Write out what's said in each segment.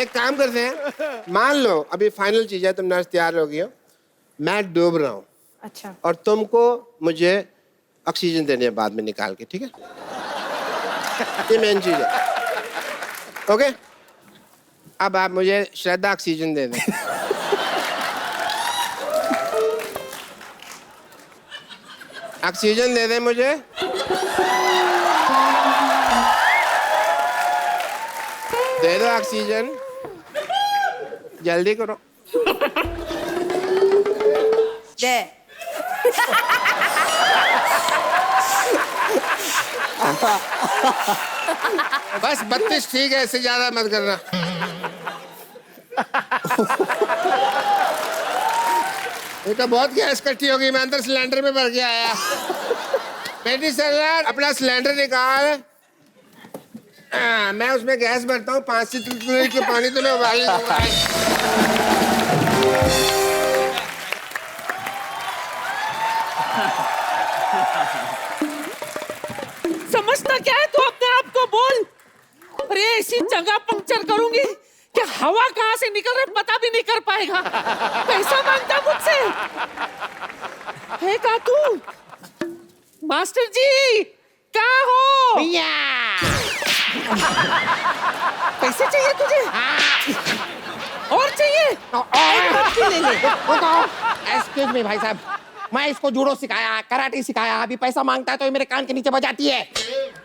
एक काम करते हैं, मान लो अभी फाइनल चीज है, तुम नर्स तैयार हो गई हो, मैं डूब रहा हूँ। अच्छा। और तुमको मुझे ऑक्सीजन देनी है बाद में निकाल के, ठीक है? ये मेन चीज है। ओके, अब आप मुझे श्रद्धा ऑक्सीजन दे दें। ऑक्सीजन दे दें मुझे। दे दो ऑक्सीजन, जल्दी करो। दे। बस 32 ठीक है, इससे ज्यादा मत करना। ये तो बहुत गैस इकट्ठी हो गई, मैं अंदर सिलेंडर में भर के आया। बेटी सरदार अपना सिलेंडर निकाल। मैं उसमें गैस भरता हूँ, 5 से 3 मिनट के पानी तो मैं उबाल ही दूंगा। समझता क्या है तू अपने आप को? बोल। अरे ऐसी जगह पंक्चर करूंगी कि हवा कहाँ से निकल रही पता भी नहीं कर पाएगा। पैसा मांगता मुझसे है का तू? मास्टर जी कहाँ हो? भैया पैसे चाहिए तुझे? और चाहिए? एक बात भी ले ले। एक्सक्यूज मी भाई साहब, मैं इसको जूडो सिखाया, कराटे सिखाया, अभी पैसा मांगता है तो ये मेरे कान के नीचे बजाती है।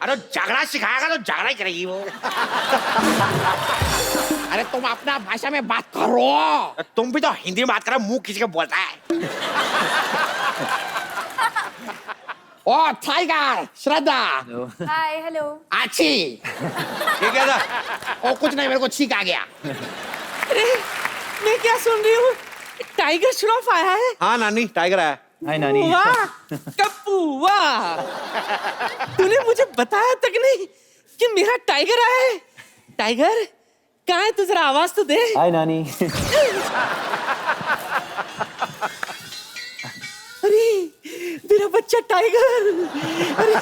अरे झगड़ा सिखाएगा तो झगड़ा ही करेगी वो। अरे तुम अपना भाषा में बात करो। तुम भी तो हिंदी में बात करो, मुंह खींच के बोलता है। ओ टाइगर, श्रद्धा। हाय, हेलो। अच्छी। ये क्या था? ओ कुछ नहीं, मेरे को छींक आ गया। अरे मैं क्या सुन रही हूँ? टाइगर श्रॉफ आया है? हाँ नानी, टाइगर आया। हाय नानी। वाह कप्पू वाह, तूने मुझे बताया तक नहीं कि मेरा टाइगर आया है। टाइगर कहाँ है तू? जरा आवाज तो दे। हाय नानी। अरे मेरा बच्चा टाइगर। अरे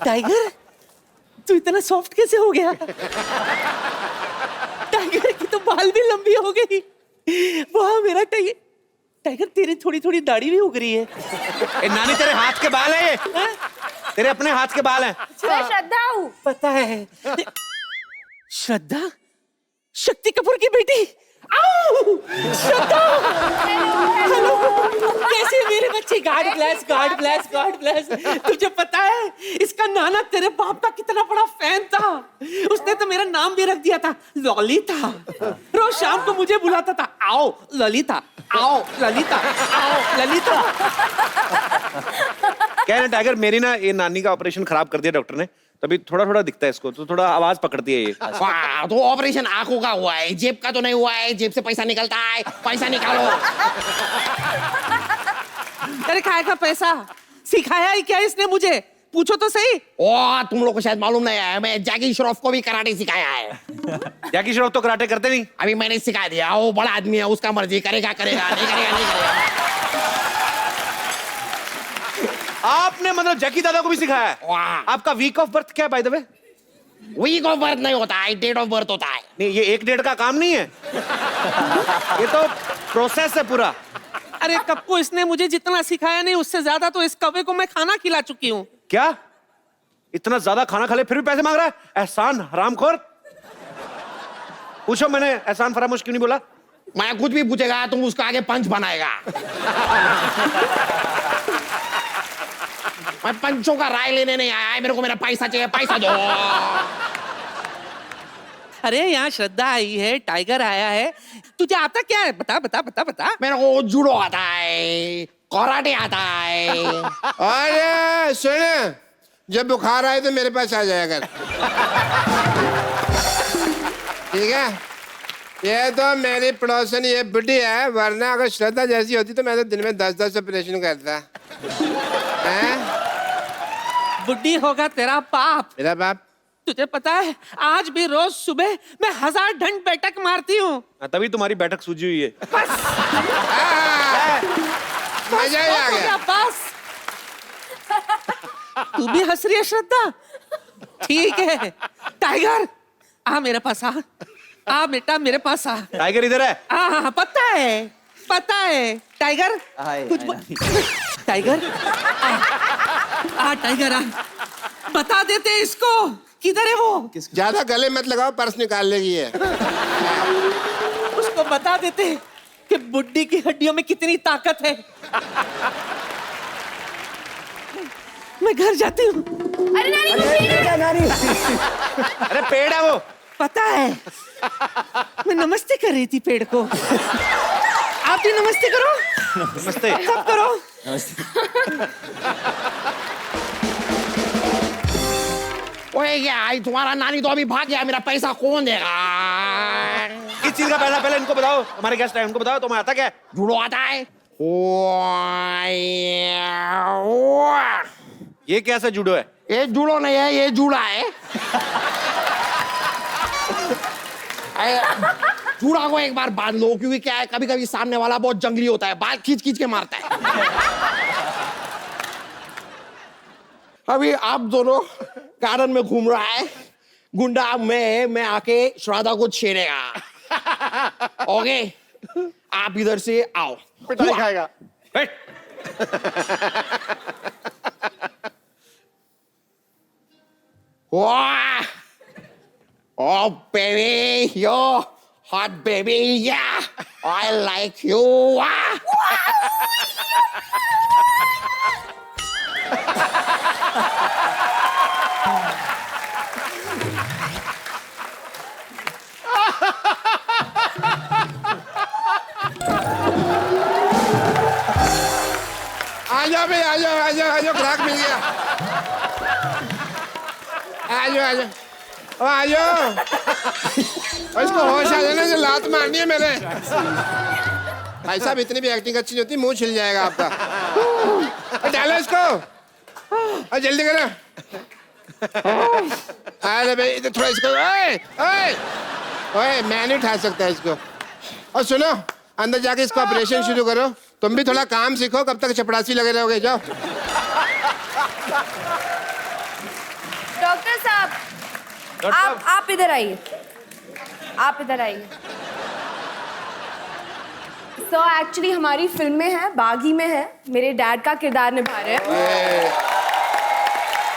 टाइगर तू इतना सॉफ्ट कैसे हो गया? टाइगर की तो बाल भी लंबी हो गई। वाह मेरा टाइगर। टाइगर तेरी थोड़ी थोड़ी दाढ़ी भी उग रही है। ए, नानी तेरे हाथ के बाल है ये? तेरे अपने हाथ के बाल हैं। मैं श्रद्धा हूँ। पता है। श्रद्धा? शक्ति कपूर की बेटी? आओ! श्रद्धा! हेलो! कैसे मेरे बच्चे? God bless, God bless, God bless. तुझे पता है इसका नाना तेरे बाप का कितना बड़ा फैन था। उसने तो मेरा नाम भी रख दिया था ललिता। रोज शाम को मुझे बुलाता था, आओ ललिता, आओ ललिता, आओ ललिता। क्या है ना टाइगर, मेरी ना ये नानी का ऑपरेशन खराब कर दिया डॉक्टर ने, तभी थोड़ा थोड़ा दिखता है इसको, तो थोड़ा आवाज पकड़ती है ये। वाह, तो ऑपरेशन आंखों का हुआ है, जेब का तो नहीं हुआ है। जेब से पैसा निकलता है, पैसा निकालो। अरे खाए का पैसा सिखाया ही क्या इसने मुझे? पूछो तो सही। ओ तुम लोग को शायद मालूम नहीं है, मैं जैकी श्रॉफ को भी कराटे सिखाया है। जैकी श्रॉफ तो कराटे करते नहीं। अभी मैंने सिखा दिया, वो बड़ा आदमी है, उसका मर्जी, करेगा करेगा, नहीं करेगा नहीं करेगा। आपने मतलब जैकी दादा को भी सिखाया है? वाह। आपका वीक ऑफ बर्थ क्या है by the way? Week of birth नहीं होता है, डेट ऑफ बर्थ होता है। नहीं, ये 1 डेढ़ का काम नहीं है। ये तो प्रोसेस है पूरा। अरे कप्पू, इसने मुझे जितना सिखाया नहीं उससे ज्यादा तो इस कौवे को मैं खाना खिला चुकी हूँ। क्या? इतना ज्यादा खाना खा ले फिर भी पैसे मांग रहा है? एहसान हरामखोर। पूछो, मैंने एहसान फरामोश क्यों नहीं बोला? मैं कुछ भी पूछेगा तुम उसका आगे पंच बनाएगा। मैं पंचों का राय लेने नहीं आया है, मेरे को मेरा पैसा चाहिए, पैसा दो। अरे यहाँ श्रद्धा आई है, टाइगर आया है, तुझे आता क्या है? बता बता बता बता। मेरे को जूडो आता है, कराटे आता है। अरे सुन, जब बुखार आए तो मेरे पास आ जाया कर, ठीक है? ये तो मेरी पड़ोसन ये बुढ़ी है, वरना अगर श्रद्धा जैसी होती तो मैं तो दिन में 10-10 ऑपरेशन करता। हैं? बुड्ढी होगा तेरा बाप। मेरा बाप? तुझे पता है आज भी रोज सुबह मैं 1000 ढंड बैठक मारती हूँ। तभी तुम्हारी बैठक सूझी हुई है। बस मजा ही आ गया। बस तू भी हंस रही है श्रद्धा? ठीक है टाइगर, आ मेरे पास आ। आ बेटा मेरे पास आ। टाइगर इधर है। हाँ, पता है टाइगर। कुछ टाइगर आ टाइगर आ, बता देते इसको किधर है वो। ज्यादा गले मत लगाओ, पर्स निकाल लेगी है। उसको बता देते कि बुड्ढी की हड्डियों में कितनी ताकत है। मैं घर जाती हूँ। अरे नानी वो पेड़ है। अरे पेड़ है वो। पता है, मैं नमस्ते कर रही थी पेड़ को। आप भी नमस्ते करो। नमस्ते। सब करो। ओए यार, तुम्हारा नानी तो अभी भाग गया, मेरा पैसा कौन देगा? किस चीज का पैसा, पहले इनको बताओ। हमारे गेस्ट है, उनको बताओ तुम्हें आता क्या है? जूडो आता है? ये कैसा जूडो है? ये जूडो नहीं है, ये जूड़ा है। जूड़ा को एक बार बांध लो, क्योंकि क्या है, कभी कभी सामने वाला बहुत जंगली होता है, बाल खींच खींच के मारता है। अभी आप दोनों गार्डन में घूम रहा है, गुंडा मैं आके श्राद्धा को छेड़ेगा। ओके, आप इधर से आओ। पिटाई खाएगा। बैठ। Wow! Oh, baby, you're hot, baby. Yeah, I like you. आजाओ भाई, आजाओ, ग्राहक मिल गया। आजाओ। और इसको होश आ जाना, जो लात मारनी है मैंने। भाई साहब, इतनी भी एक्टिंग अच्छी नहीं होती, मुंह छिल जाएगा आपका। डालो इसको, और जल्दी करो। अरे भाई, इधर थोड़ा इसको। ओए, मैं नहीं उठा सकता इसको। और सुनो, अंदर जाके इसको ऑपरेशन शुरू करो। तुम भी थोड़ा काम सीखो, कब तक चपड़ासी लगे रहोगे। जाओ। डॉक्टर साहब, आप इधर आइए। आप इधर आइए। सो एक्चुअली हमारी फिल्म में है, बागी में है, मेरे डैड का किरदार निभा रहे हैं।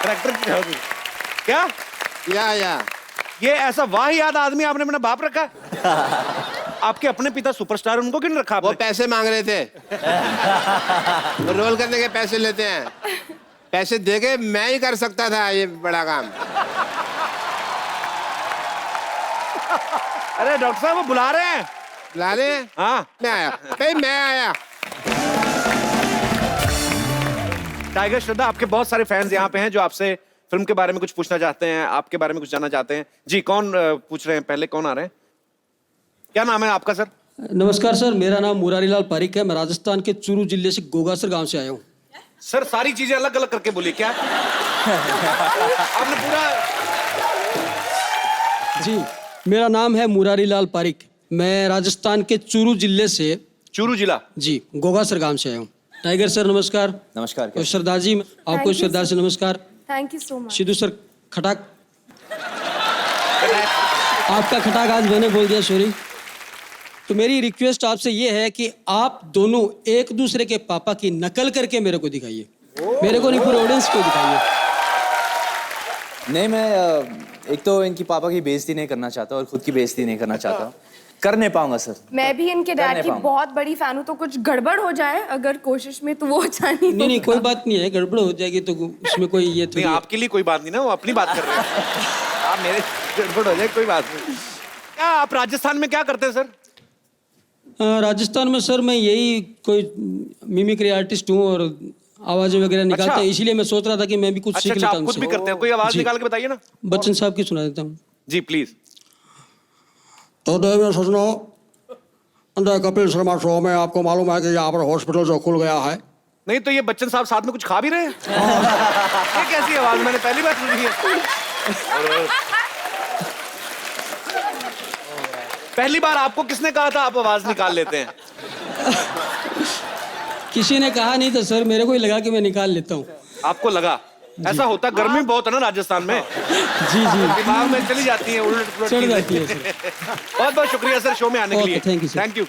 ट्रैक्टर क्या? या ये ऐसा वाहियात आदमी आपने अपना बाप रखा? आपके अपने पिता सुपरस्टार, उनको क्यों नहीं रखा आपने? वो पैसे मांग रहे थे। वो रोल करने के पैसे लेते हैं। पैसे देके मैं ही कर सकता था ये बड़ा काम। अरे डॉक्टर साहब, वो बुला रहे हैं। बुला रहे हैं? हाँ, मैं आया भाई, मैं आया। टाइगर श्रद्धा, आपके बहुत सारे फैंस यहाँ पे हैं जो आपसे फिल्म के बारे में कुछ पूछना चाहते हैं, आपके बारे में कुछ जानना चाहते हैं। जी, कौन पूछ रहे हैं? पहले कौन आ रहे हैं? क्या नाम है आपका सर? नमस्कार सर, मेरा नाम मुरारीलाल पारिक है। मैं राजस्थान के चूरू जिले से गोगासर गांव से आया हूँ। सर, सारी चीजें अलग अलग करके बोली क्या? आपने पूरा। जी, मेरा नाम है मुरारीलाल पारिक। मैं राजस्थान के चूरू जिले से, चूरू जिला, जी, गोगासर गांव से आया हूँ। टाइगर सर नमस्कार। नमस्कार। और सरदार जी, आपको सरदार से नमस्कार। Thank you so much. Sidhu sir, खटाक। आपका खटाक आज मैंने बोल दिया, सॉरी। तो मेरी रिक्वेस्ट आपसे ये है कि आप दोनों एक दूसरे के पापा की नकल करके मेरे को दिखाइए। मेरे को नहीं, पूरे ऑडियंस को दिखाइए। नहीं, मैं एक तो इनकी पापा की बेइज्जती नहीं करना चाहता और खुद की बेइज्जती नहीं करना चाहता। कर नहीं पाऊंगा सर। मैं भी इनके डैड की बहुत बड़ी फैन हूँ, तो कुछ गड़बड़ हो जाए अगर कोशिश में तो वो अच्छा नहीं। नहीं, कोई बात नहीं है। गड़बड़ हो जाएगी तो उसमें कोई ये नहीं, आपके लिए कोई बात नहीं ना, वो अपनी बात कर रहे हैं। आप मेरे गड़बड़ हो जाए, कोई बात नहीं। क्या आप राजस्थान में क्या करते हैं सर? राजस्थान में सर मैं यही कोई मिमिक्री आर्टिस्ट हूँ और आवाजें वगैरह निकालता हूँ। इसीलिए मैं सोच रहा था कि मैं भी कुछ सीख लेता हूँ। खुद भी करते हैं? कोई आवाज निकाल के बताइए ना। बच्चन साहब की सुना देता हूँ। जी प्लीज। तो देव सजनों, कपिल शर्मा शो में आपको मालूम है कि यहाँ पर हॉस्पिटल जो खुल गया है। नहीं तो ये बच्चन साहब साथ में कुछ खा भी रहे हैं? ये कैसी आवाज, मैंने पहली बार सुनी है। पहली बार आपको किसने कहा था आप आवाज निकाल लेते हैं? किसी ने कहा नहीं था सर, मेरे को ही लगा कि मैं निकाल लेता हूँ। आपको लगा? ऐसा होता, गर्मी बहुत है ना राजस्थान में। जी जी दिमाग में चली जाती है उलट पुलट चढ़ चीजें। जाती है सर। बहुत बहुत शुक्रिया सर शो में आने के Okay, लिए। thank you, sir. Thank you.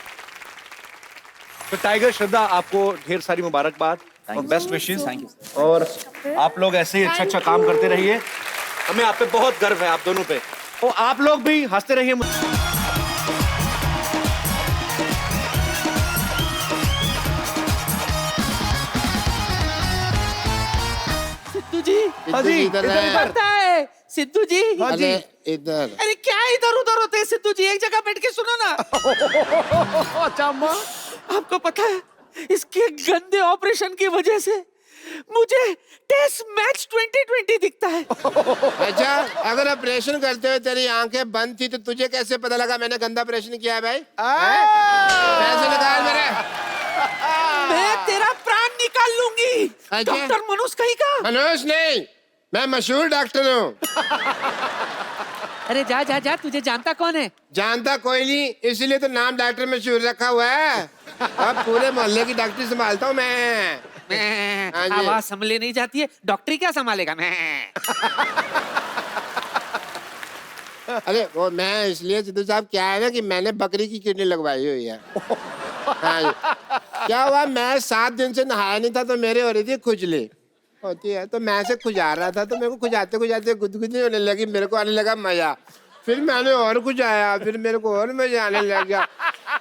तो टाइगर श्रद्धा आपको ढेर सारी मुबारकबाद और बेस्ट विशेस। Thank you. और आप लोग ऐसे ही अच्छा अच्छा काम करते रहिए। हमें आप पे बहुत गर्व है, आप दोनों पे। और आप लोग भी हंसते रहिए। सिद्धू जी हाँ जी, इधर इधर है। पता है सिद्धू जी। अरे इधर अरे क्या इधर उधर होते हैं सिद्धू जी, एक जगह बैठ के सुनो ना। अच्छा अम्मा। आपको पता है इसके गंदे ऑपरेशन की वजह से मुझे टेस्ट मैच 2020 दिखता है। अच्छा, अगर ऑपरेशन करते हुए तेरी आंखें बंद थी तो तुझे कैसे पता लगा मैंने गंदा ऑपरेशन किया है भाई? पैसे निकाल मेरे। मैं तेरा प्राण निकाल लूंगी। अच्छा। डॉक्टर मनोज कहीं का? मनोज नहीं, मैं मशहूर डॉक्टर हूँ। अरे जा जा जा, तुझे जानता कौन है? जानता कोई नहीं, इसीलिए तो नाम डॉक्टर मशहूर रखा हुआ है। अब पूरे मोहल्ले की डॉक्टरी संभालता हूँ मैं। हाँ जी। आवाज संभले नहीं जाती है, डॉक्टरी क्या संभालेगा? मैं अरे वो मैं इसलिए सिद्धू साहब, क्या है ना कि मैंने बकरी की किडनी लगवाई हुई है। हाँ जी। क्या हुआ, मैं 7 दिन से नहाया नहीं था तो मेरे हो रही थी खुजली होती है, तो मैं से खुजा रहा था तो मेरे को खुजाते खुजाते गुदगुदी होने लगी, मेरे को आने लगा मजा। फिर मैंने और खुजाया, फिर मेरे को और मजा आने लग गया।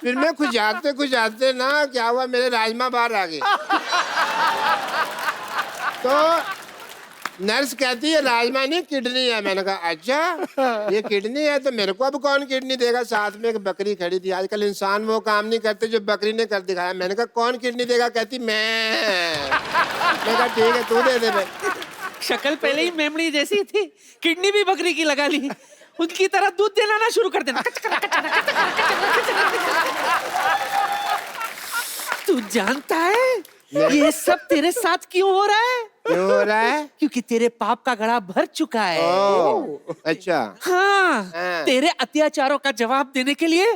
फिर मैं खुजाते खुजाते ना क्या हुआ, मेरे राजमा बाहर आ गए। तो नर्स कहती है राजमा नहीं किडनी है। मैंने कहा अच्छा ये किडनी है, तो मेरे को अब कौन किडनी देगा? साथ में एक बकरी खड़ी थी। आजकल इंसान वो काम नहीं करते जो बकरी ने कर दिखाया। मैंने कहा कौन किडनी देगा? कहती मैंने कहा ठीक है तू दे दे भाई। शक्ल पहले ही मेमड़ी जैसी थी, किडनी भी बकरी की लगा ली। उनकी तरह दूध देना ना शुरू कर देना। तू जानता है ये सब तेरे साथ क्यों हो रहा है? क्यों हो रहा है? क्योंकि तेरे पाप का घड़ा भर चुका है। ओह, अच्छा। हाँ, हाँ। तेरे अत्याचारों का जवाब देने के लिए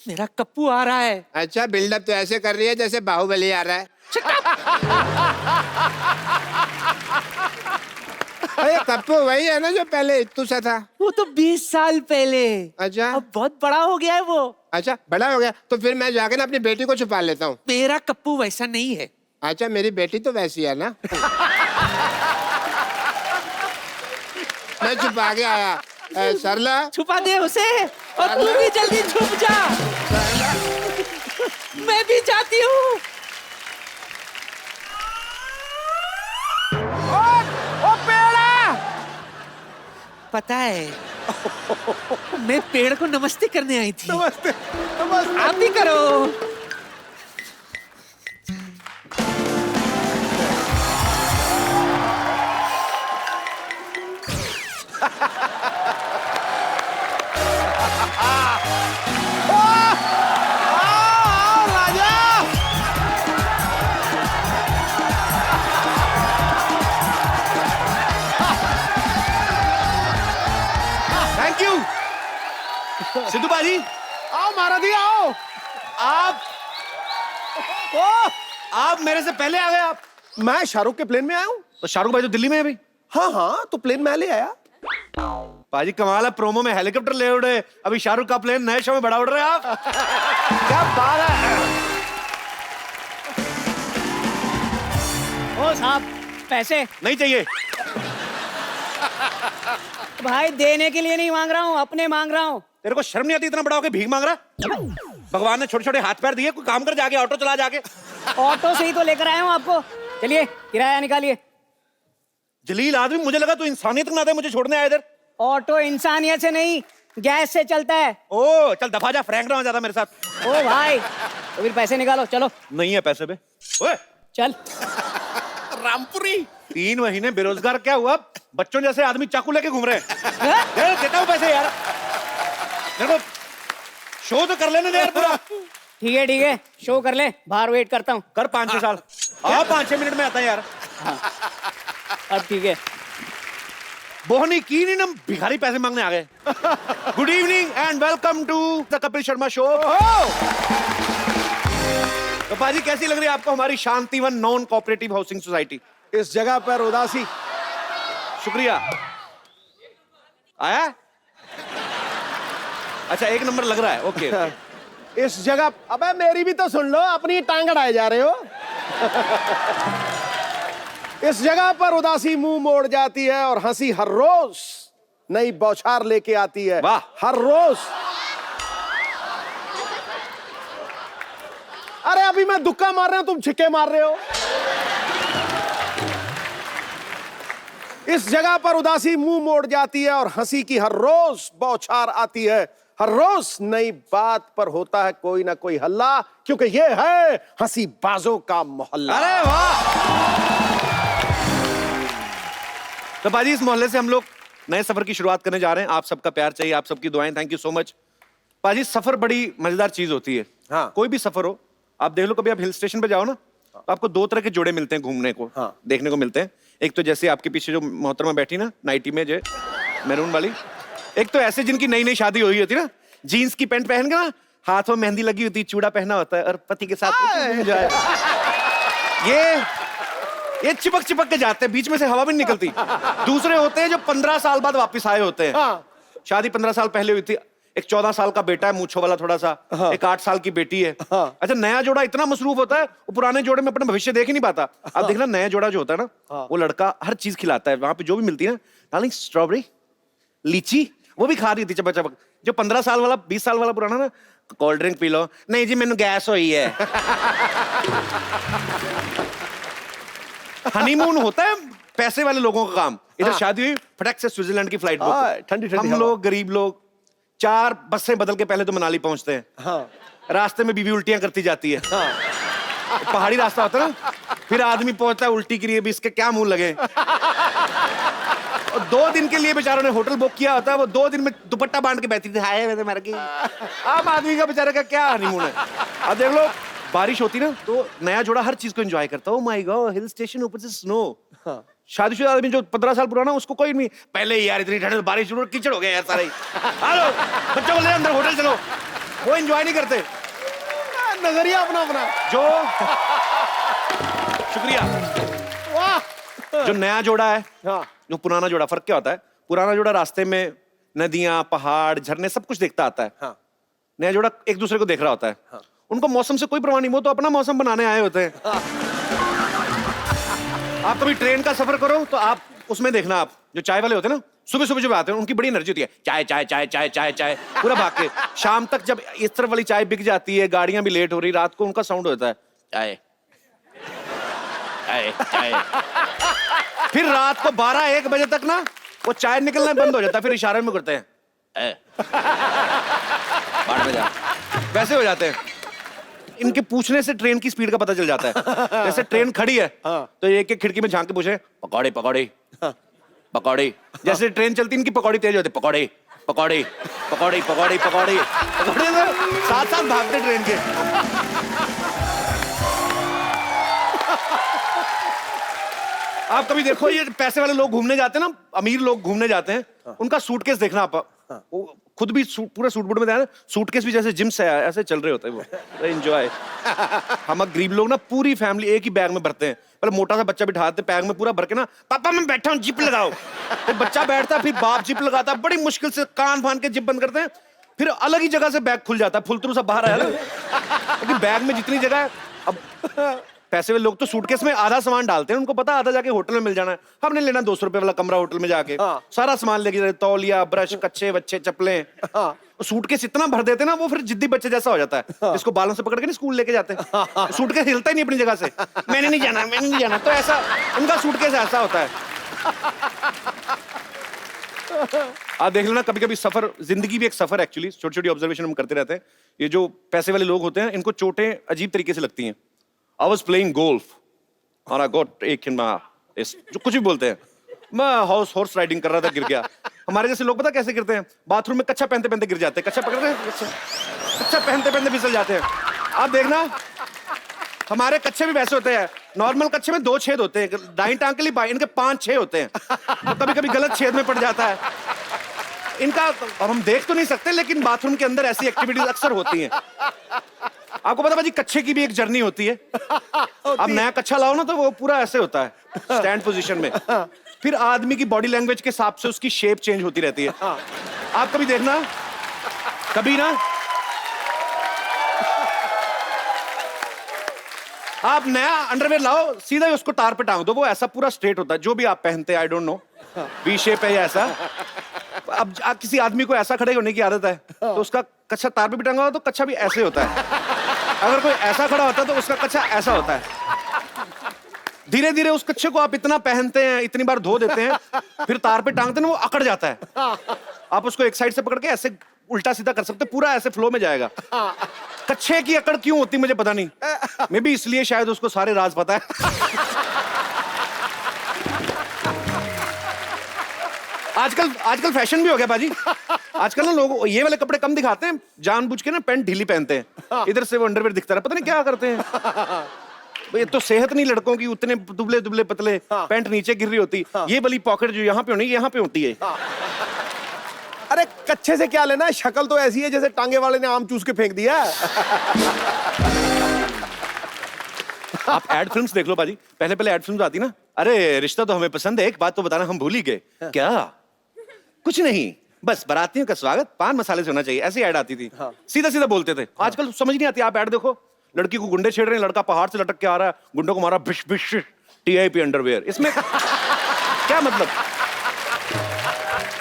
मेरा कप्पू आ रहा है। अच्छा, बिल्डअप तो ऐसे कर रही है जैसे बाहुबली आ रहा है। अरे कप्पू वही है ना जो पहले इत्तू सा था? वो तो 20 साल पहले। अच्छा। अब बहुत बड़ा हो गया है वो। अच्छा बड़ा हो गया तो फिर मैं जाके ना अपनी बेटी को छुपा लेता हूँ। मेरा कप्पू वैसा नहीं है। अच्छा, मेरी बेटी तो वैसी है ना। मैं छुपा के आया। सरला छुपा दे उसे और तू भी जल्दी छुप जा। मैं भी जाती हूँ। ओ पेड़ा। पता है मैं पेड़ को नमस्ते करने आई थी। नमस्ते नमस्ते। आप भी करो। थैंक यू सिद्धू बाजी। आओ महाराजी आओ। आप मेरे से पहले आ गए। आप मैं शाहरुख के प्लेन में आया हूँ। तो शाहरुख भाई तो दिल्ली में है अभी। हाँ हाँ, तो प्लेन में ले आया। बाजी कमाल है, प्रोमो में हेलीकॉप्टर ले उड़े, अभी शाहरुख का प्लेन नए शो में बड़ा उड़ रहे हैं आप। क्या बात है। ओ साहब, पैसे नहीं चाहिए। भाई देने के लिए नहीं मांग रहा हूँ, अपने मांग रहा हूँ। तेरे को शर्म नहीं आती इतना बड़ा होके भीख मांग रहा? भगवान ने छोटे छोटे हाथ पैर दिए, कोई काम कर जाके, ऑटो चला जाके। ऑटो से ही तो लेकर आया हूँ आपको। चलिए किराया निकालिए। जलील आदमी, मुझे लगा तू इंसानियत ना दे, मुझे छोड़ने आया इधर। ऑटो इंसानियत से नहीं, गैस से चलता है। ओ चल दफा जा, फ्रैंक ना हो ज्यादा मेरे साथ। ओ भाई, तो फिर पैसे निकालो, चलो। नहीं है पैसे बे। ओए चल। रामपुरी 3 महीने बेरोजगार क्या हुआ? बच्चों जैसे आदमी चाकू लेके घूम रहे हैं। देता हूँ पैसे यार, मेरे को शो तो कर लेने दे यार पूरा। ठीक है, शो कर ले, बाहर वेट करता हूँ। कर 5-6 साल। हाँ 5-6 मिनट में आता है यार। अब ठीक है। बोहनी की नहीं ना, भिखारी पैसे मांगने आ गए। Good evening and welcome to the Kapil Sharma show. तो पाजी कैसी लग रही है आपको हमारी Shantivan non cooperative housing society? इस जगह पर उदासी। शुक्रिया। आया? अच्छा, 1 नंबर लग रहा है। Okay okay. इस जगह, अबे मेरी भी तो सुन लो, अपनी टांग अड़ाए जा रहे हो। इस जगह पर उदासी मुंह मोड़ जाती है और हंसी हर रोज नई बौछार लेके आती है। वाह। हर रोज। अरे अभी मैं दुक्का मार रहा हूं, तुम छिक्के मार रहे हो। इस जगह पर उदासी मुंह मोड़ जाती है और हंसी की हर रोज बौछार आती है। हर रोज नई बात पर होता है कोई ना कोई हल्ला, क्योंकि ये है हंसी बाजों का मोहल्ला। अरे वाह। तो बाजी, इस मोहल्ले से हम लोग नए सफर की शुरुआत करने जा रहे हैं। आप सबका प्यार चाहिए, आप सबकी दुआएं। Thank you so much. बाजी, सफर बड़ी मजेदार चीज होती है। हाँ। कोई भी सफर हो, आप देख लो, कभी आप हिल स्टेशन पे जाओ ना, तो आपको 2 तरह के जोड़े मिलते हैं घूमने को। हाँ। देखने को मिलते हैं। एक तो जैसे आपके पीछे जो मोहतरमा बैठी ना नाइटी में, जो मैरून वाली। एक तो ऐसे जिनकी नई नई शादी हुई होती ना, जीन्स की पैंट पहन के ना, हाथ में मेहंदी लगी होती, चूड़ा पहना होता है और पति के साथ एंजॉय। ये चिपक चिपक के जाते हैं, बीच में से हवा भी नहीं निकलती। दूसरे होते हैं जो 15 साल बाद वापस आए होते हैं। हाँ। शादी 15 साल पहले हुई थी। एक 14 साल का बेटा है, मूंछों वाला थोड़ा सा। हाँ। एक 8 साल की बेटी है। हाँ। अच्छा, नया जोड़ा इतना मसरूफ होता है, वो पुराने जोड़े में अपना भविष्य देख ही नहीं पाता। आप देखना, नया जोड़ा जो होता है ना, वो लड़का हर चीज खिलाता है। वहां पे जो भी मिलती है ना, डार्लिंग स्ट्रॉबेरी, लीची, वो भी खा रही थी चपक चपक। जो 15 साल वाला, 20 साल वाला पुराना ना, कोल्ड ड्रिंक पी लो, नहीं जी मैंने गैस हुई है। हनीमून होता है पैसे वाले लोगों का काम। इधर शादी हुई, फटक से स्विट्जरलैंड की फ्लाइट हाँ, बुक। ठंडी ठंडी हम हवा। लोग गरीब लोग 4 बसें बदल के पहले तो मनाली पहुंचते हैं। हाँ। रास्ते में बीवी उल्टियां करती जाती है। हाँ। पहाड़ी रास्ता होता है ना, फिर आदमी पहुंचता है उल्टी के लिए भी, इसके क्या मुंह लगे। और 2 दिन के लिए बेचारों ने होटल बुक किया होता है, वो 2 दिन में दुपट्टा बांध के बैठी थी, हाय मैं तो मर गई। आम आदमी का बेचारे का क्या हनीमून है। अब देख लो, बारिश होती ना, तो नया जोड़ा हर चीज को एंजॉय करता है। Oh my God, hill station, ऊपर से स्नो। शादीशुदा आदमी जो 15 साल पुराना, उसको कोई नहीं, पहले ही यार इतनी ठंड, बारिश शुरू, कीचड़ हो गया यार सारे। हेलो, बच्चों को ले अंदर होटल चलो। वो एंजॉय नहीं करते। नजरिया अपना अपना। जो शुक्रिया। वाह। जो नया जोड़ा है, हाँ। जो पुराना जोड़ा, फर्क क्या होता है? पुराना जोड़ा रास्ते में नदियां, पहाड़, झरने सब कुछ देखता आता है। हाँ। नया जोड़ा एक दूसरे को देख रहा होता है। हाँ। उनको मौसम से कोई परवाह नहीं, वो तो अपना मौसम बनाने आए होते हैं। आप कभी ट्रेन का सफर करो तो आप उसमें देखना, आप जो चाय वाले होते हैं ना, सुबह सुबह जब आते हैं, उनकी बड़ी एनर्जी होती है, चाय चाय चाय चाय चाय चाय, पूरा भाग के। शाम तक जब इस तरफ वाली चाय बिक जाती है, गाड़ियां भी लेट हो रही, रात को उनका साउंड होता है, चाय चाय चाय। फिर रात को 12-1 बजे तक ना, वो चाय निकलना बंद हो जाता है, फिर इशारे में करते हैं, बाढ़ में जा। वैसे हो जाते हैं। इनके पूछने से ट्रेन की स्पीड का पता चल जाता है। जैसे ट्रेन खड़ी है, तो एक एक खिड़की में झांक के पूछे, पकौड़े पकौड़े पकौड़े। जैसे ट्रेन चलती, इनकी पकौड़ी तेज होती, पकौड़े पकौड़े पकौड़ी पकौड़ी पकौड़ी पकौड़े। साथ साथ भागते ट्रेन के। आप कभी देखो, ये पैसे वाले लोग घूमने जाते हैं ना, अमीर लोग घूमने जाते हैं, उनका सूटकेस देखना आप। वो खुद भी पूरा सूट बूट में ना, सूटकेस भी जैसे जिम से आया ऐसे चल रहे होते हैं वो। एंजॉय। हम गरीब लोग ना पूरी फैमिली एक ही बैग में भरते हैं। पहले मोटा सा बच्चा बिठाते बैग में पूरा भर के ना, पापा मैं बैठा हूँ जिप लगाओ। तो बच्चा बैठता, फिर बाप जिप लगाता, बड़ी मुश्किल से कान फान के जिप बंद करते हैं, फिर अलग ही जगह से बैग खुल जाता है, फुलतरू सा बाहर आया ना, क्योंकि बैग में जितनी जगह है। अब पैसे वाले लोग तो सूटकेस में आधा सामान डालते हैं, उनको पता आधा जाके होटल में मिल जाना है। हमने लेना 200 रुपए वाला कमरा होटल में जाके, सारा सामान लेके जाते, तौलिया, ब्रश, कच्चे बच्चे, चप्पलें। सूटकेस इतना भर देते ना, वो फिर जिद्दी बच्चे जैसा हो जाता है, जिसको बालों से पकड़ के नहीं स्कूल लेके जाते हैं। सूटकेस हिलता ही नहीं अपनी जगह से, मैंने नहीं जाना, मैंने नहीं जाना। तो ऐसा उनका सूटकेस ऐसा होता है। आप देख लेना, कभी कभी सफर, जिंदगी भी एक सफर एक्चुअली। छोटी छोटी ऑब्जर्वेशन हम करते रहते हैं। ये जो पैसे वाले लोग होते हैं, इनको चोटें अजीब तरीके से लगती हैं। I was playing golf और I got एक जो कुछ भी बोलते हैं, मैं हॉर्स राइडिंग कर रहा था, गिर गया। हमारे जैसे लोग पता कैसे गिरते हैं? बाथरूम में कच्चा पहनते पहनते गिर जाते हैं। कच्चा पकड़ रहे हैं, कच्चा पहनते पहनते फिसल जाते हैं। आप देखना, हमारे कच्चे भी वैसे होते हैं। नॉर्मल कच्चे में 2 छेद होते हैं, दाईं टांग के लिए बाईं, इनके 5-6 होते हैं। तो कभी कभी गलत छेद में पड़ जाता है इनका। अब हम देख तो नहीं सकते, लेकिन बाथरूम के अंदर ऐसी एक्टिविटीज अक्सर होती हैं। आपको पता भाजी, कच्चे की भी एक जर्नी होती है। अब नया कच्चा लाओ ना, तो वो पूरा ऐसे होता है, स्टैंड पोजीशन में। फिर आदमी की बॉडी लैंग्वेज के हिसाब से उसकी शेप चेंज होती रहती है। आप कभी देखना, कभी ना आप नया अंडरवेयर लाओ, सीधा ही उसको तार पे टांग दो, वो ऐसा पूरा स्ट्रेट होता है। जो भी आप पहनते हैं, I don't know, V shape है या ऐसा। अब किसी आदमी को ऐसा खड़े होने की आदत है तो उसका कच्छा तार पे भी टंगा हो तो कच्छा भी ऐसे होता है। अगर कोई ऐसा खड़ा होता है तो उसका कच्छा ऐसा होता है। धीरे धीरे उस कच्छे को आप इतना पहनते हैं, इतनी बार धो देते हैं, फिर तार पे टांगते हैं, वो अकड़ जाता है। आप उसको एक साइड से पकड़ के ऐसे उल्टा सीधा कर सकते, पूरा ऐसे फ्लो में जाएगा। कच्छे की अकड़ क्यों होती मुझे पता नहीं, मे भी इसलिए शायद उसको सारे राज पता है। आजकल फैशन भी हो गया बाजी। आजकल ना लोग ये वाले कपड़े कम दिखाते हैं, जानबूझ के ना पैंट ढीली पहनते हैं, इधर से वो अंडरवेयर दिखता है, पता नहीं क्या करते हैं। ये तो सेहत नहीं लड़कों की, उतने दुबले दुबले पतले, पैंट नीचे गिर रही होती, ये वाली पॉकेट जो यहाँ पे होनी यहाँ पे होती है। अरे कच्छे से क्या लेना है, शक्ल तो ऐसी है जैसे टांगे वाले ने आम चूस के फेंक दिया। आप एड फिल्म्स देख लो बाजी, पहले पहले एड फिल्म्स आती ना, अरे रिश्ता तो हमें पसंद है, एक बात तो बताना हम भूल ही गए। क्या? कुछ नहीं, बस बारातियों का स्वागत पान मसाले से होना चाहिए, ऐसी ऐड आती थी। सीधा सीधा बोलते थे। आजकल समझ नहीं आती। आप ऐड देखो, लड़की को गुंडे छेड़ रहे हैं, लड़का पहाड़ से लटक के आ रहा है, गुंडों को मारा बिश बिश, टीआईपी अंडरवेयर। इसमें क्या मतलब?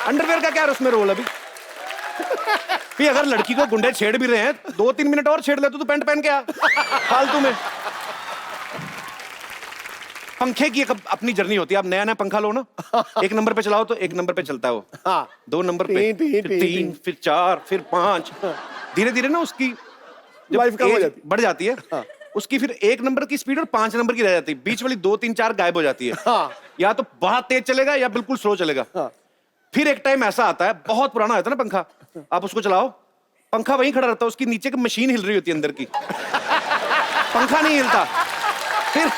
अंडरवेयर का क्या है उसमें रोल? अभी अगर लड़की को गुंडे छेड़ भी रहे हैं, 2-3 मिनट और छेड़ ले तो पैंट पहन के आ फालतू में। पंखे की एक अपनी जर्नी होती है। आप नया नया पंखा लो ना, 1 नंबर पे चलाओ तो 1 नंबर पे चलता है वो, 2 नंबर पे, फिर 3, फिर 4, फिर 5। धीरे धीरे ना उसकी लाइफ कम हो जाती, बढ़ जाती है। उसकी फिर 1 नंबर की स्पीड और 5 नंबर की रह जाती है, बीच वाली 2, 3, 4 गायब हो जाती है। या तो बहुत तेज चलेगा या बिल्कुल स्लो चलेगा। फिर एक टाइम ऐसा आता है, बहुत पुराना होता है ना पंखा, आप उसको चलाओ, पंखा वहीं खड़ा रहता है, उसकी नीचे की मशीन हिल रही होती है अंदर की, पंखा नहीं हिलता। फिर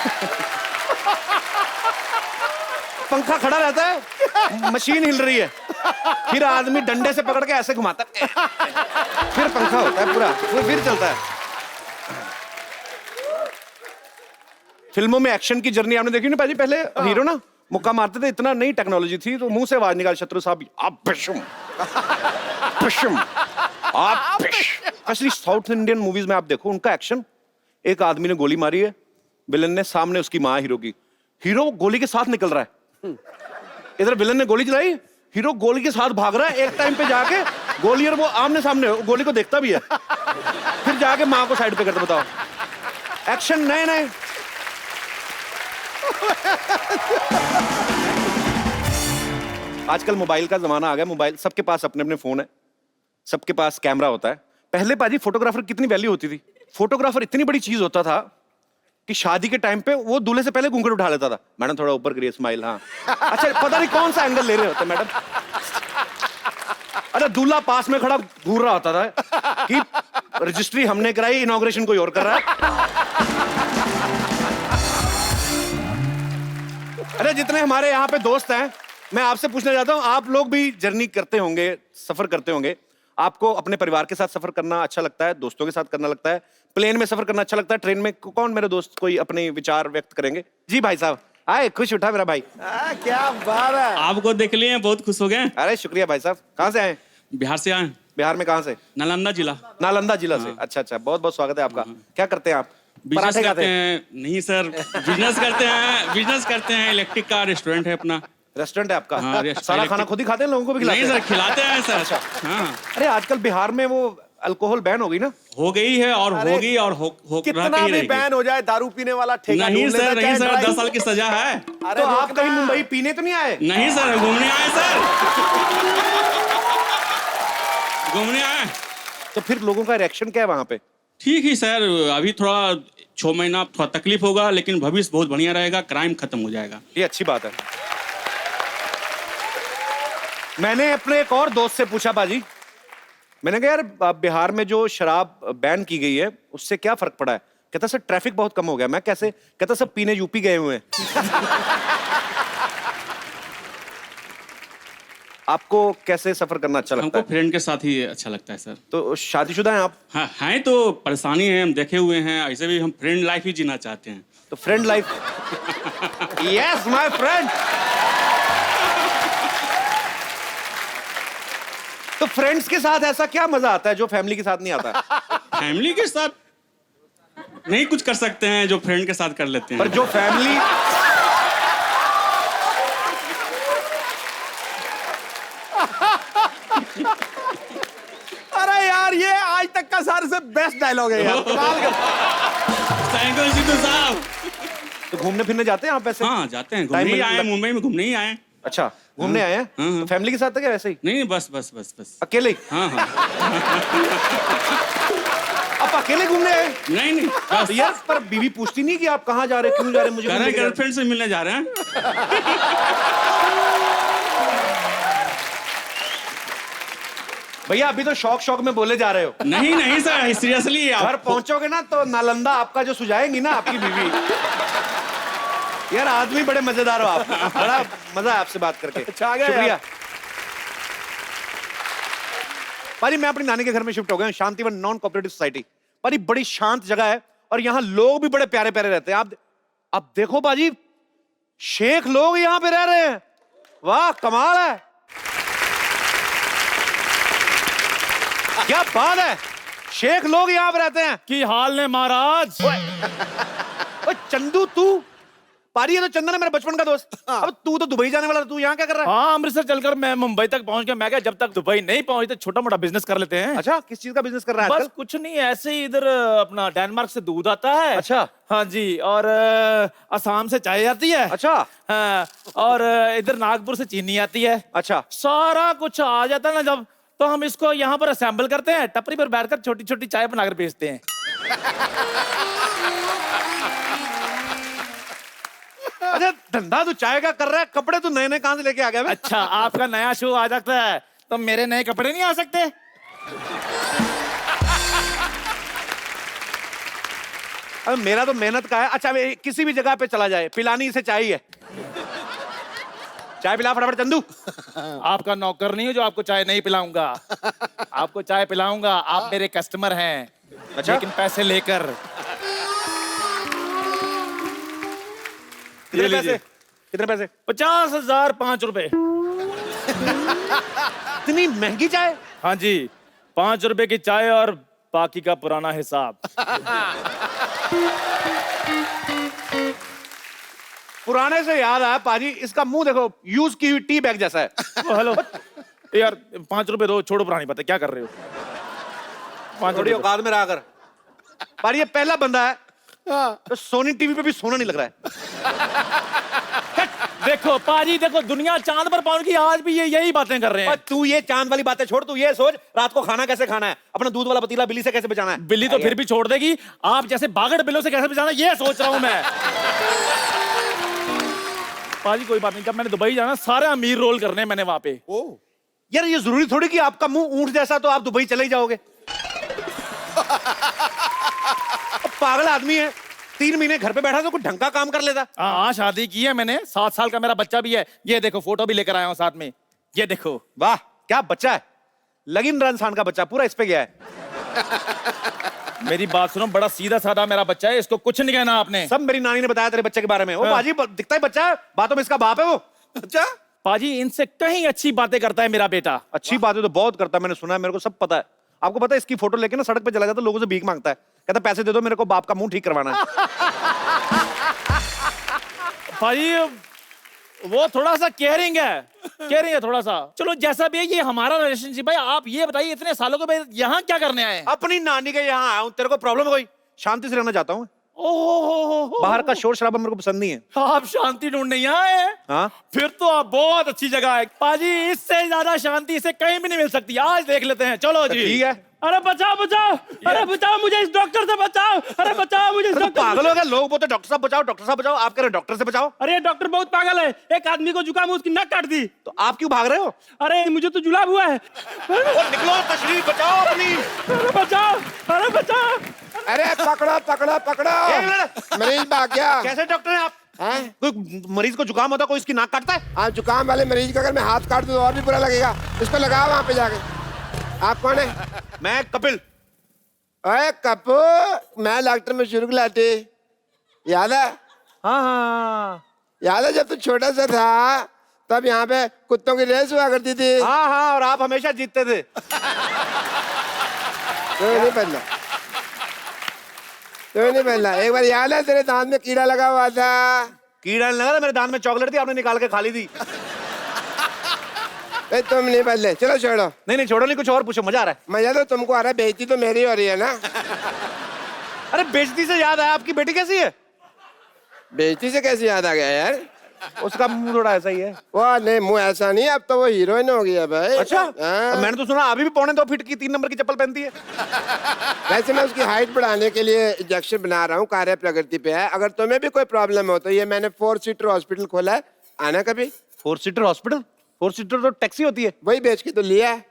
पंखा खड़ा रहता है, मशीन हिल रही है, फिर आदमी डंडे से पकड़ के ऐसे घुमाता है, फिर पंखा होता है पूरा, फिर चलता है। फिल्मों में एक्शन की जर्नी आपने देखी ना पाजी? पहले हीरो ना मुक्का मारते थे, इतना नहीं टेक्नोलॉजी थी, तो मुंह से आवाज निकाल, शत्रु साहब आप बिशुम बिशुम आप बिश। एक्चुअली साउथ इंडियन मूवीज में आप देखो उनका एक्शन, एक आदमी ने गोली मारी है, विलन ने, सामने उसकी माँ हीरो की, हीरो गोली के साथ निकल रहा है, इधर विलन ने गोली चलाई, हीरो गोली के साथ भाग रहा है, एक टाइम पे जाके गोली और वो आमने सामने, गोली को देखता भी है, फिर जाके माँ को साइड पे करता। बताओ, एक्शन नए नए। आजकल मोबाइल का जमाना आ गया, मोबाइल सबके पास अपने अपने फोन है, सबके पास कैमरा होता है। पहले पाजी फोटोग्राफर कितनी वैल्यू होती थी, फोटोग्राफर इतनी बड़ी चीज होता था कि शादी के टाइम पे वो दूल्हे से पहले घूंघट उठा लेता था। मैडम थोड़ा ऊपर करिए, स्माइल। हाँ, अच्छा, पता नहीं कौन सा एंगल ले रहे होते मैडम। अरे दूल्हा पास में खड़ा घूर रहा होता था कि रजिस्ट्री हमने कराई, इनॉग्रेशन कोई और कर रहा है। अरे जितने हमारे यहाँ पे दोस्त हैं, मैं आपसे पूछना चाहता हूँ, आप लोग भी जर्नी करते होंगे, सफर करते होंगे, आपको अपने परिवार के साथ सफर करना अच्छा लगता है, दोस्तों के साथ करना लगता है, प्लेन में सफर करना अच्छा लगता है, ट्रेन में? कौन मेरे दोस्त कोई अपने विचार व्यक्त करेंगे? जी भाई साहब, आए, खुश उठा मेरा भाई। क्या बात है, आपको देख लिए, बहुत खुश हो गए। अरे शुक्रिया भाई साहब। कहाँ से आए? बिहार से आए। बिहार में कहाँ से? नालंदा जिला। नालंदा जिला से, अच्छा अच्छा, बहुत बहुत स्वागत है आपका। क्या करते हैं आप? बिजनेस करते हैं? नहीं सर, बिजनेस करते हैं, इलेक्ट्रिक का रेस्टोरेंट है अपना। रेस्टोरेंट है आपका? हाँ, सारा खाना खुद ही खाते हैं, लोगों को भी खिलाते हैं? नहीं सर, खिलाते हैं सर। अच्छा। हाँ। अरे आजकल बिहार में वो अल्कोहल बैन हो गई ना? हो गई है और होगी और कितना भी बैन हो जाए, दारू पीने वाला ठेका नहीं सर, नहीं सर, 10 साल की सजा है। तो आप कहीं मुंबई पीने तो नहीं आए? नहीं सर, घूमने आए सर, घूमने आए। तो फिर लोगों का रिएक्शन क्या है वहां पे? ठीक ही सर, अभी थोड़ा 6 महीना थोड़ा तकलीफ होगा, लेकिन भविष्य बहुत बढ़िया रहेगा, क्राइम खत्म हो जाएगा। ये अच्छी बात है। मैंने अपने एक और दोस्त से पूछा बाजी, मैंने कहा यार बिहार में जो शराब बैन की गई है उससे क्या फर्क पड़ा है? कहता सर ट्रैफिक बहुत कम हो गया। मैं कैसे? कहता सब पीने यूपी गए हुए हैं। आपको कैसे सफर करना अच्छा लगता है? हमको फ्रेंड के साथ ही अच्छा लगता है सर। तो शादीशुदा हैं आप? हाँ हैं, तो परेशानी है, हम देखे हुए हैं, ऐसे भी हम फ्रेंड लाइफ ही जीना चाहते हैं। तो friend life. Yes my friend. तो फ्रेंड्स के साथ ऐसा क्या मजा आता है जो फैमिली के साथ नहीं आता? फैमिली के साथ नहीं कुछ कर सकते हैं जो फ्रेंड के साथ कर लेते पर हैं। जो फैमिली अरे यार, ये आज तक का सारे से बेस्ट डायलॉग है यार, कमाल का। थैंक यू सिद्धू साहब। तो घूमने फिरने जाते हैं आप ऐसे? हाँ जाते हैं, Time घूमने ही मिल- आए हैं, मुंबई में घूमने ही आए हैं। अच्छा, घूमने आए हैं? तो फैमिली के साथ था क्या वैसे ही? नहीं बस बस बस बस। अकेले ही? हाँ हाँ। आप अकेले घूमने आए? नहीं नहीं बस तो यार पर बीवी पूछती नहीं कि आप कहाँ जा रहे, क्यों जा रहे, मुझे कह क्यों रहे लेके जा रहे? गर्लफ्रेंड से मिलने जा रहे हैं। भैया अभी तो शौक में बोले जा रहे हो। नहीं नहीं सर, सीरियसली घर पहुंचोगे ना तो नालंदा आपका जो सुझाएंगी ना आपकी बीवी। यार आदमी बड़े मजेदार हो आप, बड़ा मजा है आपसे बात करके। अच्छा आ गया शुक्रिया। यार। पाजी मैं अपनी नानी के घर में शिफ्ट हो गया हूं, शांतिवन नॉन कोऑपरेटिव सोसाइटी। पाजी बड़ी शांत जगह है और यहाँ लोग भी बड़े प्यारे प्यारे रहते हैं। आप देखो पाजी, शेख लोग यहाँ पे रह रहे हैं। वाह कमाल है, क्या बात है, शेख लोग यहाँ पे रहते हैं। की हाल ने महाराज। ओए चंदू तू, पारी है तो चंदन है मेरा बचपन का दोस्त। अब तू तो दुबई जाने वाला था, तू यहाँ क्या कर रहा है? हाँ अमृतसर चलकर मैं मुंबई तक पहुंच गया। मैं क्या जब तक दुबई नहीं पहुंचते छोटा मोटा बिजनेस कर लेते हैं। अच्छा किस चीज का बिजनेस कर रहा है बस आजकल? कुछ नहीं, ऐसे ही इधर अपना डेनमार्क से दूध आता है। अच्छा। हाँ जी, और असम से चाय आती है। अच्छा। हाँ, और इधर नागपुर से चीनी आती है। अच्छा। सारा कुछ आ जाता है ना जब, तो हम इसको यहाँ पर असेंबल करते हैं, टपरी पर बैठकर छोटी छोटी चाय बनाकर बेचते हैं। अच्छा धंधा तो चाय का कर रहा है, कपड़े तो नए नए कहां से लेके आ गया? अच्छा आपका नया शो आ जाता है तो मेरे नए कपड़े नहीं आ सकते? अब मेरा तो मेहनत का है। अच्छा किसी भी जगह पे चला जाए, पिलानी इसे चाहिए, चाय पिला फटाफट चंदू। आपका नौकर नहीं है जो आपको चाय नहीं पिलाऊंगा। आपको चाय पिलाऊंगा, आप मेरे कस्टमर हैं। अच्छा? लेकिन पैसे लेकर। कितने ये पैसे? लीजिए। कितने पैसे? 50,000 5 रुपए। इतनी महंगी चाय? हाँ जी, 5 रुपए की चाय और बाकी का पुराना हिसाब। पुराने से याद आया पाजी, इसका मुंह देखो, यूज की हुई टी बैग जैसा है। हेलो यार 5 रुपए दो, छोड़ो पुरानी बातें, क्या कर रहे हो? 5 थोड़ी रुपए। औकात में रहा कर। पर ये पहला बंदा है तो सोनी टीवी पे भी सोना नहीं लग रहा है। देखो पाजी, देखो दुनिया चांद पर पहुंच गई, आज भी ये यही बातें कर रहे और हैं। तू ये चांद वाली बातें छोड़, तू ये सोच रात को खाना कैसे खाना है, अपना दूध वाला पतीला बिल्ली से कैसे बचाना है। बिल्ली तो फिर भी छोड़ देगी, आप जैसे बागड़ बिल्लों से कैसे बचाना ये सोच रहा हूं मैं। पाजी कोई बात नहीं, जब मैंने दुबई जाना सारे अमीर रोल करने हैं मैंने वहां पे। यार ये जरूरी थोड़ी कि आपका मुंह ऊंट जैसा तो आप दुबई चले ही जाओगे। पागल आदमी है, 3 महीने घर पे बैठा तो कुछ ढंग का काम कर लेता। हाँ शादी की है मैंने, 7 साल का मेरा बच्चा भी है। ये देखो फोटो भी लेकर आया हूँ साथ में, ये देखो। वाह क्या बच्चा है, लगिन इंसान का बच्चा पूरा इस पे गया है। मेरी बात सुनो, बड़ा सीधा साधा मेरा बच्चा है, इसको कुछ नहीं कहना आपने। सब मेरी नानी ने बताया तेरे बच्चे के बारे में। वो हाँ। बाजी दिखता है बच्चा है, बातों में इसका बाप है वो। अच्छा पाजी इनसे कहीं अच्छी बातें करता है मेरा बेटा। अच्छी बातें तो बहुत करता है, मैंने सुना है, मेरे को सब पता है। आपको पता है इसकी फोटो लेके ना सड़क पे चला जाता, लोगों से भीख मांगता है, कहता पैसे दे दो मेरे को बाप का मुंह ठीक करवाना है। भाई वो थोड़ा सा केयरिंग है थोड़ा सा। चलो जैसा भी है, ये हमारा रिलेशनशिप है। आप ये बताइए इतने सालों के बाद यहाँ क्या करने आए? अपनी नानी के यहाँ आया हूँ, तेरे को प्रॉब्लम है कोई? शांति से रहना चाहता हूँ। ओहो, बाहर का शोर शराबा मेरे को पसंद नहीं है। आप शांति ढूंढने यहाँ आए हैं? हाँ फिर तो आप बहुत अच्छी जगह है पाजी, इससे ज्यादा शांति इसे कहीं भी नहीं मिल सकती। आज देख लेते हैं, चलो जी। ठीक है। अरे बचाओ बचाओ, अरे बचाओ मुझे इस डॉक्टर से बचाओ, अरे बचाओ मुझे इस तो डॉक्टर। पागल हो गया, लोग बोलते डॉक्टर साहब बचाओ, डॉक्टर साहब बचाओ, आप कह रहे हो डॉक्टर से बचाओ। अरे डॉक्टर बहुत पागल है, एक आदमी को जुकाम उसकी नक काट दी। तो आप क्यों भाग रहे हो? अरे मुझे तो जुलाब हुआ है। निकलो, तशरीफ बचाओ अपनी। अरे बचाओ, अरे बचाओ। अरे पकड़ो पकड़ो पकड़ो, मरीज भाग गया। कैसे डॉक्टर हैं आप? हैं? कोई मरीज को जुकाम होता है, कोई इसकी नाक काटता है? हाँ, जुकाम वाले मरीज का अगर मैं हाथ काट दूं तो और भी बुरा लगेगा। इसको लगाओ वहां पे जाके। आप कौन है? मैं कपिल। अरे कपू, मैं डॉक्टर में शुरू लाटे, याद है? हाँ हाँ याद है जब तू छोटा सा था तब यहाँ पे कुत्तों की रेस हुआ करती थी। हाँ हाँ, और आप हमेशा जीतते थे। तो नहीं पहनना, तो नहीं पहनना। एक बार याद है तेरे दांत में कीड़ा लगा हुआ था? कीड़ा नहीं लगा था, मेरे दांत में चॉकलेट थी, आपने निकाल के खा ली थी। तुम नहीं बदले, चलो छोड़ो। नहीं छोड़ो, नहीं कुछ और पूछो, मजा आ रहा है। मजा तो तुमको आ रहा है, बेइज्जती तो मेरी हो रही है ना। अरे बेइज्जती से याद आया, आपकी बेटी कैसी है? बेइज्जती से कैसे याद आ गया यार? उसका मुंह थोड़ा ऐसा ही है। वाह नहीं, मुंह ऐसा नहीं, अब तो वो हीरोइन हो गई है भाई। अच्छा, हाँ। मैंने तो सुना अभी भी 2.25 फीट की 3 नंबर की चप्पल पहनती है। वैसे मैं उसकी हाइट बढ़ाने के लिए इंजेक्शन बना रहा हूँ, कार्य प्रगति पे है। अगर तुम्हें भी कोई प्रॉब्लम हो तो ये मैंने 4 सीटर हॉस्पिटल खोला है, आना कभी। 4 सीटर हॉस्पिटल? 4 सीटर तो टैक्सी होती है। वही बेच के तो लिया है।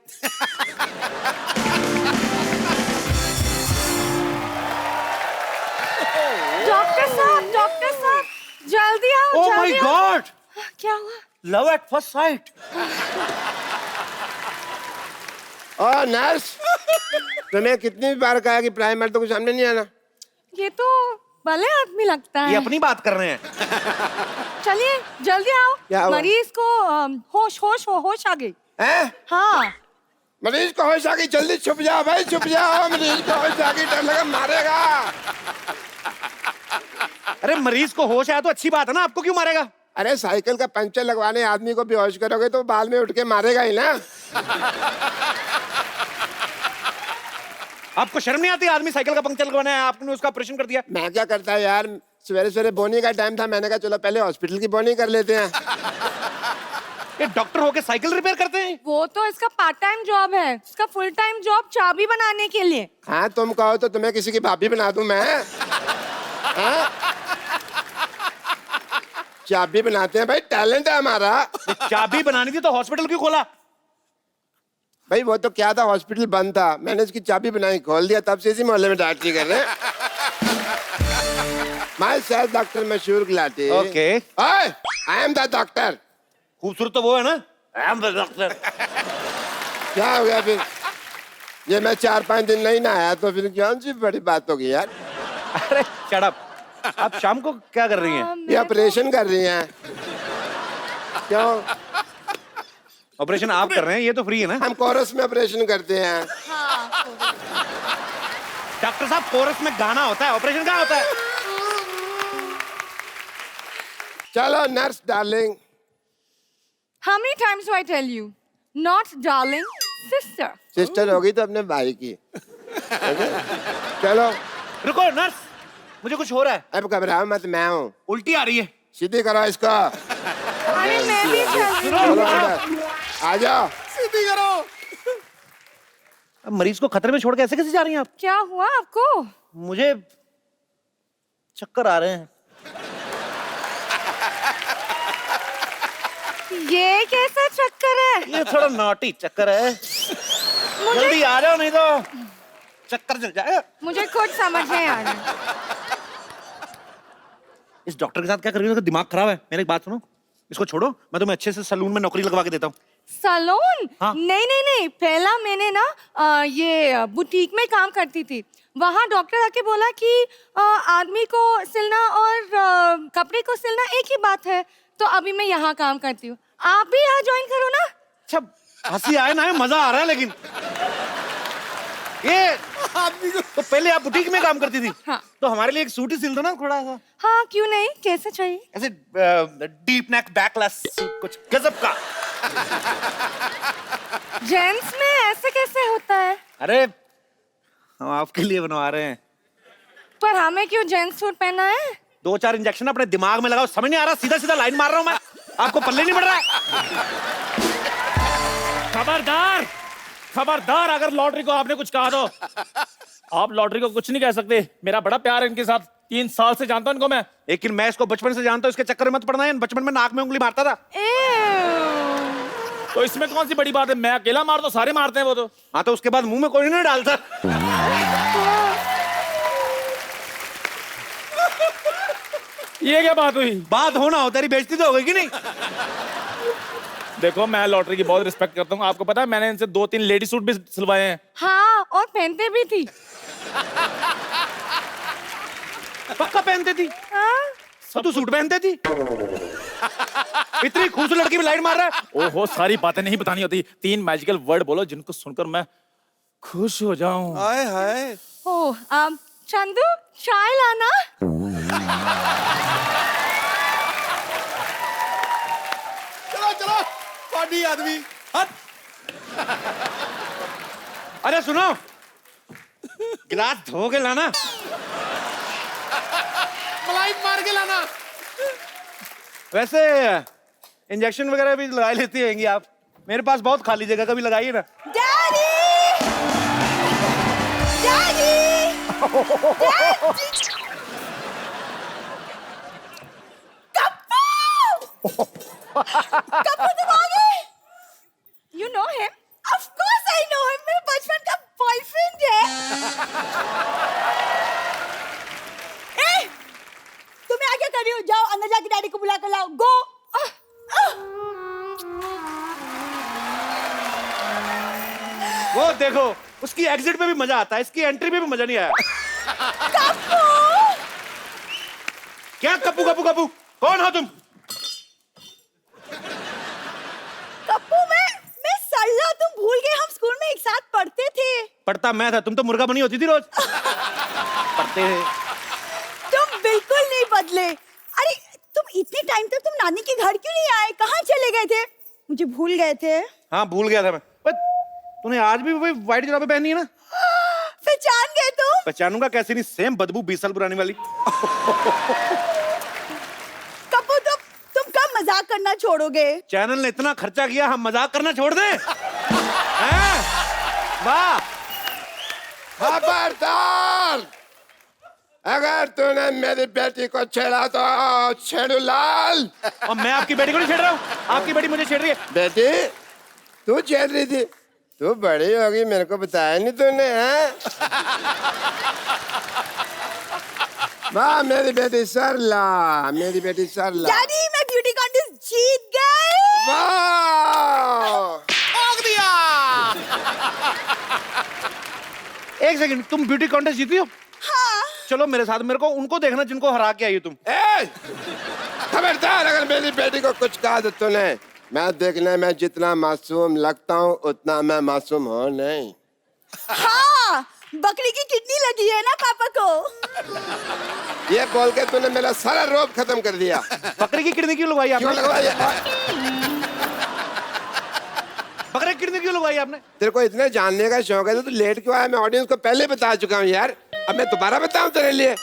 डॉक्टर साहब जल्दी आओ। ओह माय गॉड, क्या हुआ? Love at first sight. और नर्स, तुम्हें कितनी बार कहा कि प्राइमर तो कुछ सामने नहीं आना। ये तो भले आदमी लगता है। ये अपनी बात कर रहे हैं। चलिए जल्दी क्या आओ, हुआ? मरीज को होश आ गई। हैं? हाँ मरीज को होश आ गई, जल्दी छुप जाओ भाई, छुप जाओ। मरीज को होश आ गई, डर लगा मारेगा। अरे मरीज को होश आया तो अच्छी बात है ना, आपको क्यों मारेगा? अरे साइकिल का पंचर लगवाने आदमी को बेहोश करोगे तो बाद में उठ के मारेगा ही ना। आपको शर्म नहीं आती? आदमी साइकिल का पंक्चर लगवाना है, आपने उसका ऑपरेशन कर दिया। मैं क्या करता है यार, सवेरे सवेरे बोनी का टाइम था, मैंने कहा चलो पहले हॉस्पिटल की बोनी कर लेते हैं। ये डॉक्टर होके साइकिल रिपेयर करते हैं? वो तो इसका पार्ट टाइम जॉब है, इसका फुल टाइम जॉब चाबी बनाने के लिए। हाँ तुम कहो तो तुम्हें किसी की भाभी बना दूं मैं। हाँ? चाबी बनाते हैं भाई, टैलेंट है हमारा। चाबी बनानी थी तो हॉस्पिटल क्यों खोला? भाई वो तो क्या था, हॉस्पिटल बंद था, मैंने इसकी चाबी बनाई, खोल दिया, तब से इसी मोहल्ले में डॉक्टरी कर रहे हैं। माय सेल्फ डॉक्टर मशहूर Gulati. Okay, I am the doctor. खूबसूरत तो वो है ना, आई एम द डॉक्टर। क्या हो गया फिर? ये मैं 4-5 दिन नहीं ना आया तो फिर कौन सी बड़ी बात होगी यार। अरे शट अप, आप शाम को क्या कर रही हैं? ये ऑपरेशन कर रही हैं। क्यों? ऑपरेशन आप कर रहे हैं, ये तो फ्री है ना। हम कोरस में ऑपरेशन करते हैं। डॉक्टर साहब, कोरस में गाना होता है, ऑपरेशन कहाँ होता है? चलो nurse darling. How many times do I tell you? Not darling, sister. Sister होगी तो अपने भाई की। चलो रुको नर्स, मुझे कुछ हो रहा है। अब घबराओ मत, मैं हूँ। उल्टी आ रही है। सीधी करो इसको। अरे मैं भी चल। चलो अंदर आ जाओ। सीधी करो। अब मरीज को खतरे में छोड़ के ऐसे कैसे जा रही हैं आप? क्या हुआ आपको? मुझे चक्कर आ रहे हैं। ये कैसा चक्कर है? ये थोड़ा नॉटी चक्कर है। जल्दी आ जाओ नहीं तो चक्कर चल जाएगा। मुझे कुछ समझ नहीं आ रहा। इस डॉक्टर के साथ क्या कर रही हो? दिमाग खराब है। मेरी एक बात सुनो, इसको छोड़ो, मैं तुम्हें अच्छे से सलून में नौकरी लगवा के देता हूँ। सलून? हाँ। नहीं, पहला मैंने ना ये बुटीक में काम करती थी। वहाँ डॉक्टर आके बोला कि आदमी को सिलना और कपड़े को सिलना एक ही बात है, तो अभी मैं यहाँ काम करती हूँ। आप भी यहाँ ज्वाइन करो ना। अच्छा, हंसी आए ना, मजा आ रहा है। लेकिन ये तो पहले आप बुटीक में काम करती थी। हाँ। तो हमारे लिए एक सूट ही सिल दो ना थोड़ा सा। हाँ क्यों नहीं, कैसे चाहिए? ऐसे डीप नेक बैकलेस कुछ गजब का। जेंट्स में ऐसे कैसे होता है? अरे हम आपके लिए बनवा रहे हैं। पर हमें क्यों जेंट्स सूट पहना है? 2-4 इंजेक्शन अपने दिमाग में लगाओ। समझ नहीं आ रहा, सीधा सीधा लाइन मार रहा हूं मैं, आपको पल्ले नहीं पड़ रहा है। खबरदार, खबरदार, अगर लॉटरी को आपने कुछ कहा तो आप लॉटरी को कुछ नहीं कह सकते। मेरा बड़ा प्यार है इनके साथ, 3 साल से जानता हूं इनको मैं। लेकिन मैं इसको बचपन से जानता हूं, इसके चक्कर में मत पड़ना है। बचपन में नाक में उंगली मारता था। तो इसमें कौन सी बड़ी बात है? मैं अकेला मार दो, सारे मारते हैं वो तो। हाँ तो उसके बाद मुंह में कोई नहीं डालता। ये क्या बात हुई? बात होना हो, तेरी बेइज्जती तो हो गई कि नहीं? देखो मैं लॉटरी की बहुत रिस्पेक्ट करता हूँ। आपको पता है मैंने इनसे 2-3 लेडी सूट भी सिलवाए हैं। हाँ, और पहनते भी थी। पक्का पहनती थी? हाँ, तो तू सूट पहनते थी। इतनी खूबसूरत लड़की में लाइट मार रहा है। ओहो, सारी बातें नहीं बतानी होती। 3 मैजिकल वर्ड बोलो जिनको सुनकर मैं खुश हो जाऊं। हाय हाय। ओ चंदू, चाय लाना। चलो चलो पानी आदमी हट। अरे सुनो, गिलास धो के लाना, मलाई मार के लाना। वैसे इंजेक्शन वगैरह भी लगा लेती होंगी आप, मेरे पास बहुत खाली जगह, कभी लगाइए ना। डैडी, डैडी, कप्पू, कप्पू तुम आ गए? You know him? Of course I know him. मेरे बचपन का बॉयफ्रेंड है। ए, तुम यहाँ क्या कर रही हो? जाओ अंदर जाके डैडी को बुला कर लाओ। Go. वो देखो, उसकी एग्जिट पे भी मजा आता है, इसकी एंट्री में भी मजा नहीं आया। कप्पू, क्या कप्पू कप्पू कप्पू? कौन हो तुम? कप्पू, मैं सल्ला, तुम भूल गए हम स्कूल में एक साथ पढ़ते थे। पढ़ता मैं था, तुम तो मुर्गा बनी होती थी रोज। पढ़ते थे। तुम बिल्कुल नहीं बदले। अरे तुम इतने टाइम तक तुम नानी के घर क्यों नहीं आए? कहाँ चले गए थे? मुझे भूल गए थे। हाँ भूल गया था मैं। तूने आज भी वही व्हाइट जुराबें पहनी है ना? पहचान गए तुम? पहचानूंगा कैसे नहीं, सेम बदबू 20 साल पुरानी वाली। कप्पू, तुम कब मजाक करना छोड़ोगे? चैनल ने इतना खर्चा किया, हम मजाक करना छोड़ दें? हैं? वाह। खबरदार, अगर तूने मेरी बेटी को छेड़ा तो छेड़ू लाल। और मैं आपकी बेटी को नहीं छेड़ रहा हूँ, आपकी बेटी मुझे छेड़ रही है। बेटी, तू छेड़ रही थी? तू बड़ी होगी, मेरे को बताया नहीं तूने, हैं? वाह मेरी बेटी सरला, मेरी बेटी सरला। डैडी, मैं ब्यूटी कॉन्टेस्ट जीत गई। वाह, ठोक दिया। एक सेकंड, तुम ब्यूटी कॉन्टेस्ट जीती हो? हाँ। चलो मेरे साथ, मेरे को उनको देखना जिनको हरा के आई हो तुम। खबरदार, अगर मेरी बेटी को कुछ कहा तो तूने, मैं देखने में जितना मासूम लगता हूँ उतना मैं मासूम हूँ नहीं। हाँ, बकरी की किडनी लगी है ना पापा को। ये बोल के तूने मेरा सारा रोब खत्म कर दिया। बकरी की किडनी क्यों लगवाई आपने? क्यों लगवाई? बकरी की किडनी क्यों लगवाई आपने? तेरे को इतने जानने का शौक है तो तू लेट क्यों आया? मैं ऑडियंस को पहले बता चुका हूँ यार, अब मैं दोबारा बताऊँ तेरे लिए?